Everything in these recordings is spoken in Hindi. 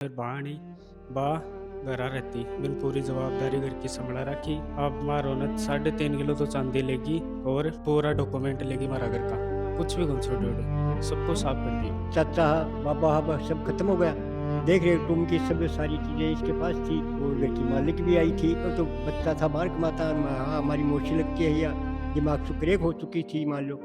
बाणी बा घरा रहती बिन पूरी जवाबदारी घर की संभला रखी। अब माँ रौनक 3.5 किलो तो चांदी लेगी और पूरा डॉक्यूमेंट लेगी मारा घर का। कुछ भी गुम छोड़े उड़े सबको साफ कर दिया। चाचा बाबा सब खत्म हो गया। देख रहे तुम की सब सारी चीजें इसके पास थी और घर की मालिक भी आई थी और तो बच्चा था बाहर कमाता। हाँ हमारी मोशी लगती है या दिमाग सुक्रेक हो चुकी थी मान लो।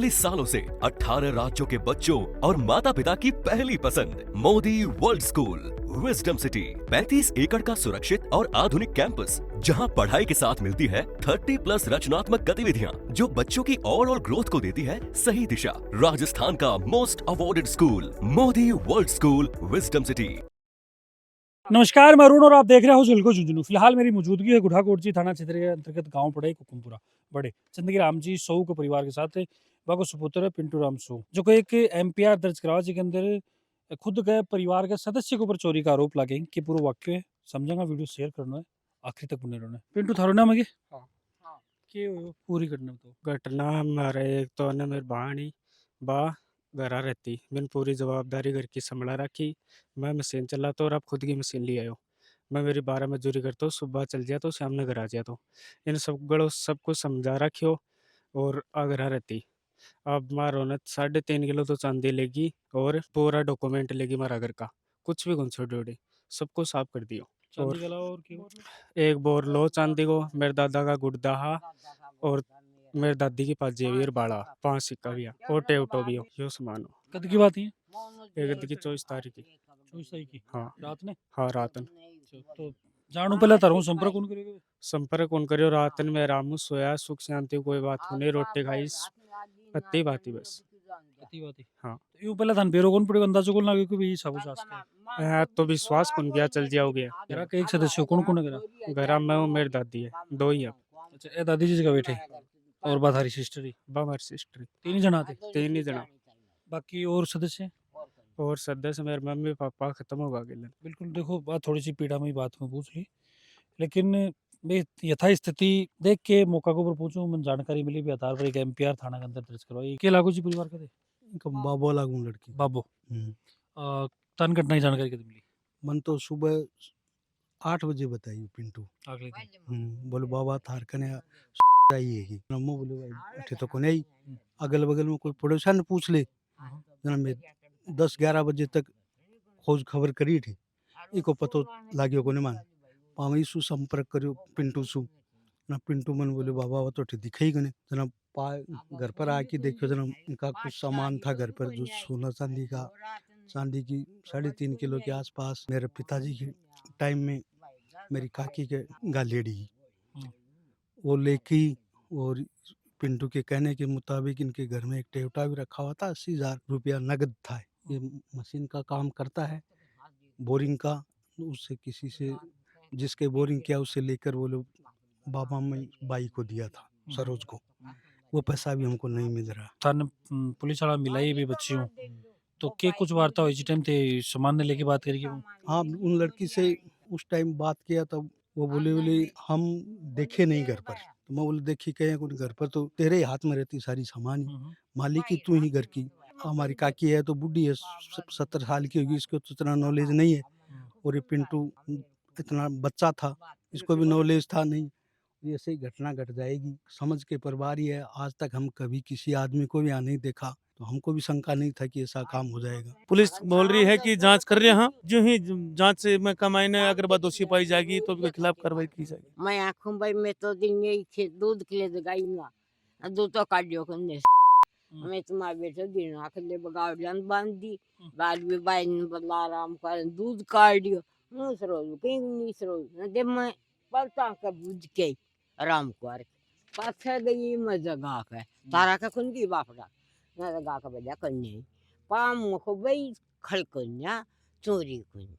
सालों से 18 राज्यों के बच्चों और माता पिता की पहली पसंद Modi world school wisdom city 35 एकड़ का सुरक्षित और आधुनिक कैंपस, जहां पढ़ाई के साथ मिलती है 30+ रचनात्मक गतिविधियां जो बच्चों की ओवरऑल ग्रोथ को देती है सही दिशा। राजस्थान का most awarded school Modi world school wisdom city. नमस्कार, मैं अरुण और आप देख रहे हो झुलको झुंझुनू। फिलहाल मेरी मौजूदगी है गुढ़ाकोटची थाना क्षेत्र के अंतर्गत गांव पड़े कुकुमपुरा बड़े चंदगी राम जी सऊ के परिवार के साथ बाको सुपुत्र है पिंटू राम सऊ, जो को एक एमपीआर दर्ज करावा जी के अंदर खुद के परिवार के सदस्य के ऊपर चोरी का आरोप लगे कि पूरा वाक्य है समझेगा। वीडियो शेयर करना है, आखिरी तक बने रहना है। पिंटू थारो नाम है के पूरी घटना तो घटना हमारे एक तो ने मेरी बाणी बा घरा रहती बिन पूरी जवाबदारी घर की संभला रखी। मैं मशीन चलाता और अब खुद की मशीन ले आयो। मैं मेरी 12 मजदूरी करता हूँ, सुबह चल जाता हूँ शाम में घर आ जाता हूँ। इन सब गड़ों सबको समझा रखियो और आगरा रहती। अब माँ रौनक 3.5 किलो तो चांदी लेगी और पूरा डॉक्यूमेंट लेगी मारा घर का। कुछ भी गुम छोड़े उड़े सबको साफ कर दियो। चांदी और के अलावा और क्यों एक बोर लो चांदी को, मेरे दादा का गुड्डा हा और मेरे दादी की पाजेबी और बाड़ा 5 सिक्का भी है और टेवटो भी हो यो सामान हो। कद की बात है? एक की 24 तारीख की। 24 तारीख की हाँ रात ने। हाँ रातन तो जानू पहले तारू संपर्क कौन करेगा? संपर्क कौन करियो। रातन में रामू सोया सुख शांति कोई बात होने रोटी खाई अत्ती बात ही बस। कती बात है। हाँ तो यूं पहले थान बेरो कौन पड़ेगा अंदाजो कौन लागे कि भाई सब सास का तो विश्वास कौन गया चल जाओगे। मेरा के एक सदस्य कौन कौन है मेरा? घर में हूँ, मेरी दादी है, दो ही अब। अच्छा, ए दादी जी जगह बैठे और बात हमारी सिस्टर ही हमारी सिस्टर तीन ही जना थे। 3 ही जना। बाकी और सदस्य और सदस्य मेरे मम्मी पापा खत्म हो गए। बिल्कुल। देखो बात थोड़ी सी पीड़ा में बात में पूछ ली, लेकिन मैं यथा स्थिति देख के मौका के ऊपर पूछूं मन जानकारी मिली भी आधार पर एक एमपीआर थाना के अंदर दर्ज करवाई के लागू जी परिवार के थे इनका बाबो लागू लड़की। बाबो हम्म। तन घटना की जानकारी कद मिली? मन तो सुबह 8 बजे बताई पिंटू। अगले दिन बोले बाबा थार कने आई है ही नमो बोले भाई उठे तो कोने आई। अगल बगल में कोई पड़ोसन ने पूछ ले जना में 10-11 बजे तक खोज खबर करी थी। इको पतो लाग्यो कोने मान पावई सु संपर्क करियो पिंटू सु ना पिंटू मन बोले बाबा वो तो ठे दिखाई गने जना पा घर पर आके देखो जना इनका कुछ सामान था घर पर जो सोना चांदी की 3.5 किलो के आसपास। मेरे पिताजी के टाइम में मेरी काकी के गालेड़ी वो लेके और पिंटू के कहने के मुताबिक इनके घर में एक टेवटा भी रखा हुआ था। 80,000 रुपया नगद था। ये मशीन का काम करता है बोरिंग का। उससे किसी से जिसके बोरिंग किया उससे लेकर वो लोग बाबा में बाई को दिया था सरोज को। वो पैसा भी हमको नहीं मिल रहा। थाने पुलिस वाला मिलाई भी बच्ची हूँ तो के कुछ वार्ता हुई जिस टाइम थे सामान ने लेके बात करी कि हाँ उन लड़की से उस टाइम बात किया तब वो बोले हम देखे नहीं घर पर। तो मैं बोले देखी कहे घर पर तो तेरे हाथ में रहती सारी सामान ही मालिक ही तू ही घर की। हमारी काकी है तो बुढ़ी है 70 साल की होगी, इसको तो इतना नॉलेज नहीं है। और ये पिंटू इतना बच्चा था इसको भी नॉलेज था नहीं। ऐसे ही घटना घट जाएगी समझ के परिवार ही है। आज तक हम कभी किसी आदमी को भी यहाँ नहीं देखा तो हमको भी शंका नहीं था कि ऐसा काम हो जाएगा। पुलिस बोल रही है कि जांच कर रहे हैं। जो ही जांच से में कमाई ने अगर बात दोषी पाई जाएगी तो उसके खिलाफ कार्रवाई की जाएगी। मैं आँखों भाई मैं तो दिन में दूध के लिए गाई ना दूध तो काटियो करने मैं तुम्हारे बेटे दिन आख ले बगाड़ बांध दी बाद में बाई ने बदला आराम कर दूध काट दियो मुँह सरोज कहीं नहीं सरोज दे मैं पलता का बुझ के आराम कर पाछा गई मैं जगह का तारा का कुन की बापड़ा ना जगह का बजा कन्या पाम को भाई खड़कन्या चोरी कुंज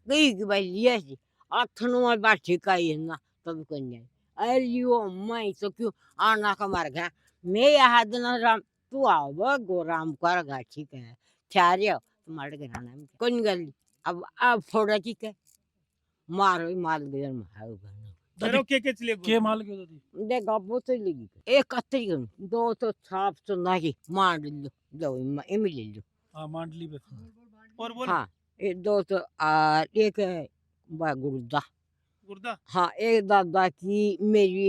गई कि भाई लिया जी आठनों बाठी का ही ना तब कन्या अरियो मैं तो क्यों आना का मार गया मैं यहाँ दिन राम तू आओ गो राम कर गा ठीक है चारियो तुम्हारे घराना में कौन गली अब फोड़ा की के मारो माल गया मारो करो के चले के माल क्यों दादी दे गबो तो लगी एक कतरी दो तो छाप तो नहीं मार लो दो इम ले लो हाँ मांडली पे और बोल हाँ ये दो तो एक है गुर्दा गुर्दा हाँ एक दादा की मेरी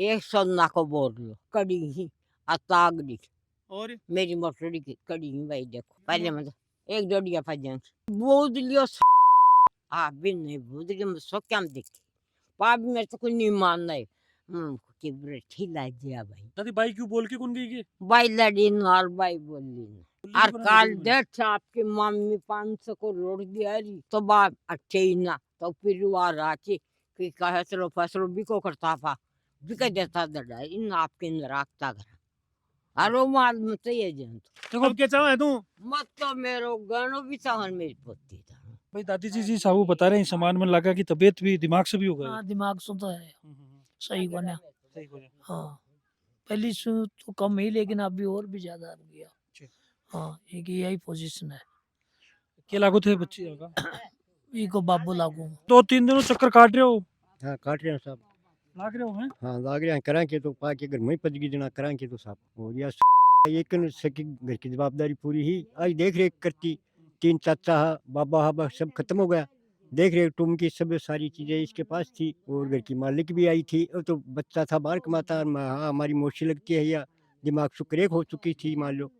एक सोना को बोल लो कड़ी ही अतागड़ी और मेरी मोटरी की कड़ी ही भाई देखो पहले मतलब एक डोडिया भजन बोध लियो हाँ बिन नहीं बोध लियो सो क्या देखी पाप मेरे तो कोई नहीं मानना है कि ब्रेठी ला दिया भाई दादी बाई क्यों बोल के कौन गई के बाई लड़ी और बाई बोली और काल डेट आपकी मम्मी 500 को रोड दिया रही तो बाप अच्छे ही ना तो फिर वो राची कि कहे चलो फसलो बिको करता था बिका देता दड़ा इन आपके नराकता घर अरे माल मत ये जंत देखो अब क्या चाहो है तू मत तो मेरो गणो भी चाहन मेरी पोती था भाई दादी जी साहू बता रहे हैं सामान में लगा की तबीयत भी दिमाग से भी हो गई हाँ दिमाग से तो है सही बना सही हो गया हाँ पहली से तो कम ही लेकिन अभी और भी ज्यादा हो गया हाँ एक यही पोजीशन है के लागू थे बच्चे का इको बाबू लागू 2-3 दिनों चक्कर काट रहे हो हाँ काट रहे हैं साहब लाग रहे हो हैं हाँ लाग रहे हैं करा के तो पा के घर में ही पच गई जना करा के तो साहब और या एक सकी घर की जवाबदारी पूरी ही आज देख रेख करती 3 चाचा हा बाबा हा सब खत्म हो गया देख रेख टूम की सब सारी चीजें इसके पास थी और घर की मालिक भी आई थी और तो बच्चा था बाहर कमाता हाँ हमारी मोशी लगती है या दिमाग सुकरेक हो चुकी थी मान लो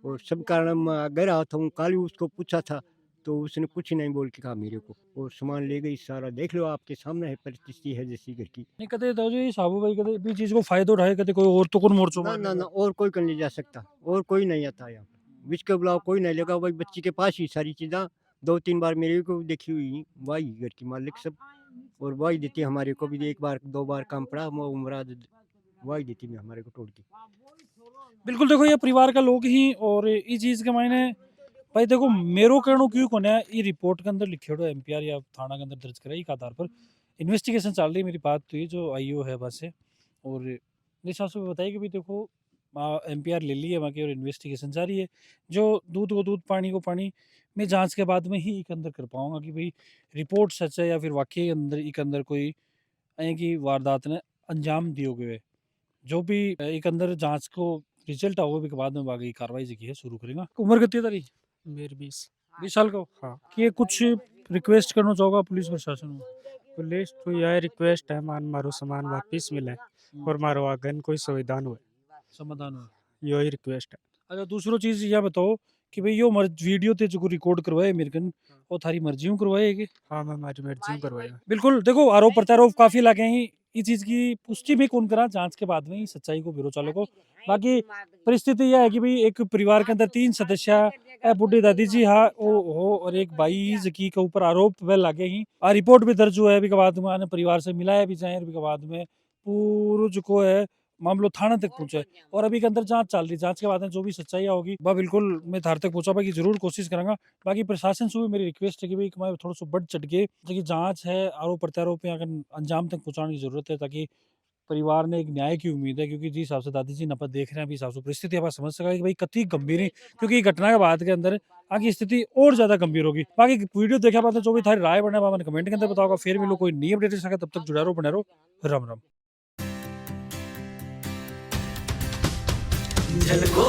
और सब कारण मैं घर आ था कल उसको पूछा था तो उसने कुछ नहीं बोल के कहा मेरे को और सामान ले गई सारा देख लो आपके सामने है परिस्थिति है जैसी घर की नहीं कदे तो जी साबू भाई कदे भी चीज को फायदा उठाए कदे कोई और तो कौन मोर्चो ना ना ना और कोई कर नहीं जा सकता और कोई नहीं आता यहाँ बीच के बुलाओ कोई नहीं लगा भाई बच्ची के पास ही सारी चीज़ें 2-3 बार मेरे को देखी हुई वाही घर की मालिक सब और वाही देती हमारे को भी 1 बार 2 बार काम पड़ा उम्र वाही देती मैं हमारे को तोड़ दी बिल्कुल देखो ये परिवार का लोग ही और ये चीज के मायने भाई देखो मेरो कहनो क्यों कोने ये रिपोर्ट के अंदर लिखे हो एमपीआर या थाना के अंदर दर्ज कराई के आधार पर इन्वेस्टिगेशन चल रही है मेरी बात तो ये जो आईओ है बस से और मेरे हिसाब से बताइए कि भी देखो एमपीआर ले ली है वहाँ की और इन्वेस्टिगेशन जारी है जो दूध को दूध पानी को पानी मैं जांच के बाद में ही एक अंदर कर पाऊंगा कि भाई रिपोर्ट सच है या फिर वाकई अंदर एक अंदर कोई की वारदात ने अंजाम दिए गए जो भी एक अंदर जांच को रिजल्ट आओगे भी के बाद में बाकी कार्रवाई जी की है शुरू करेगा उम्र कितनी तारी मेरे 20 साल का हो? हाँ कि ये कुछ रिक्वेस्ट करना चाहोगा पुलिस प्रशासन को पुलिस तो यह रिक्वेस्ट है मारो सामान वापस मिले और मारो आगन कोई संविधान हुए समाधान हो यही रिक्वेस्ट है अच्छा दूसरो चीज यह बताओ कि भाई यो वीडियो ते जो रिकॉर्ड करवाए मेरे कन वो थारी मर्जी हूँ करवाए कि हाँ मैं हमारी मर्जी करवाया बिल्कुल देखो आरोप प्रत्यारोप काफी लगे हैं ये चीज की पुष्टि भी कौन करा जांच के बाद में ही सच्चाई को बिरो चालो को बाकी परिस्थिति यह है कि भाई एक परिवार के अंदर 3 सदस्य बुढ़ी दादी जी हाँ हो और एक भाई जकी के ऊपर आरोप वह लगे ही रिपोर्ट भी दर्ज हुआ है अभी के बाद में आने परिवार से मिलाया भी जाए अभी के बाद में पूरा जो को है मामलो थाना तक पहुंचा है और अभी के अंदर जांच चल रही जांच के बाद में जो भी सच्चाई होगी वह बिल्कुल मैं थार तक पहुंचा की जरूर कोशिश करूंगा बाकी प्रशासन से भी मेरी रिक्वेस्ट है कि भाई मैं थोड़ा सा बढ़ चढ़ के जो जांच है आरोप प्रत्यारोप में अगर अंजाम तक पहुंचाने की जरूरत है ताकि परिवार ने एक न्याय की उम्मीद है क्योंकि जिस हिसाब से दादी जी नपा देख रहे हैं अभी हिसाब से परिस्थिति आप समझ सका कि भाई कति गंभीर है क्योंकि घटना के बाद के अंदर आगे स्थिति और ज्यादा गंभीर होगी बाकी वीडियो देखा बाद जो भी थारी राय बने कमेंट के अंदर बताओगा फिर मिलो कोई नई अपडेट सका तब तक जुड़ा रहो बने रहो राम राम झलको